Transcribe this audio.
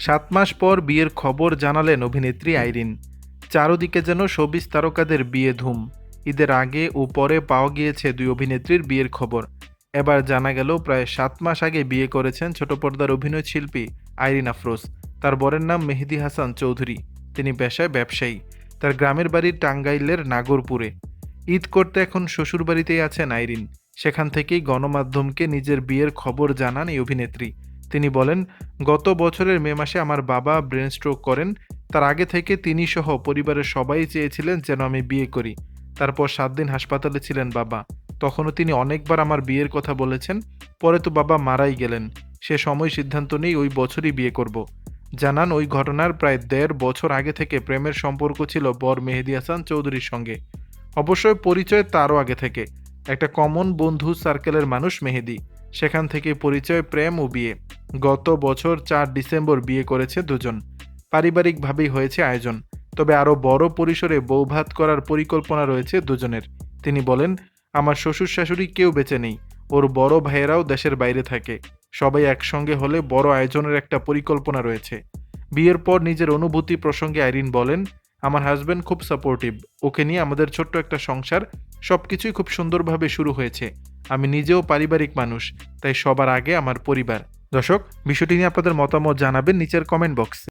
7 মাস পর বিয়ের খবর জানালেন অভিনেত্রী আইরিন। চারদিকে যেন শোবিজ তারকাদের বিয়ে ধুম। ঈদের আগে ও পরে পাওয়া গিয়েছে দুই অভিনেত্রীর বিয়ের খবর। এবার জানা গেল প্রায় 7 মাস আগে বিয়ে করেছেন ছোট পর্দার অভিনয় শিল্পী আইরিন আফরোজ। তার বরের নাম মেহেদী হাসান চৌধুরী। তিনি পেশায় ব্যবসায়ী। তার গ্রামের বাড়ি টাঙ্গাইলের নাগরপুরে। ঈদ করতে এখন শ্বশুরবাড়িতেই আছেন আইরিন। সেখান থেকেই গণমাধ্যমকে নিজের বিয়ের খবর জানান এই অভিনেত্রী। তিনি বলেন, গত বছরের মে মাসে আমার বাবা ব্রেন স্ট্রোক করেন। তার আগে থেকে তিনি সহ পরিবারের সবাই চেয়েছিলেন যেন আমি বিয়ে করি। তারপর 7 দিন হাসপাতালে ছিলেন বাবা। তখনও তিনি অনেকবার আমার বিয়ের কথা বলেছেন। পরে তো বাবা মারাই গেলেন। সে সময় সিদ্ধান্ত নেই ওই বছরই বিয়ে করব। জানান, ওই ঘটনার প্রায় 1.5 বছর আগে থেকে প্রেমের সম্পর্ক ছিল বর মেহেদী হাসান চৌধুরীর সঙ্গে। অবশ্যই পরিচয় তারও আগে থেকে। একটা কমন বন্ধু সার্কেলের মানুষ মেহেদী। সেখান থেকে পরিচয়, প্রেম ও বিয়ে। গত বছর 4 ডিসেম্বর বিয়ে করেছে দুজন। পারিবারিকভাবেই হয়েছে আয়োজন। তবে আরও বড় পরিসরে বৌভাত করার পরিকল্পনা রয়েছে দুজনের। তিনি বলেন, আমার শ্বশুর শাশুড়ি কেউ বেঁচে নেই। ওর বড় ভাইয়েরাও দেশের বাইরে থাকে। সবাই একসঙ্গে হলে বড় আয়োজনের একটা পরিকল্পনা রয়েছে। বিয়ের পর নিজের অনুভূতি প্রসঙ্গে আইরিন বলেন, আমার হাজব্যান্ড খুব সাপোর্টিভ। ওকে নিয়ে আমাদের ছোট্ট একটা সংসার। সবকিছুই খুব সুন্দরভাবে শুরু হয়েছে। আমি নিজেও পারিবারিক মানুষ, তাই সবার আগে আমার পরিবার। দর্শক, বিষয়টি নিয়ে আপনাদের মতামত জানাবেন নিচের কমেন্ট বক্সে।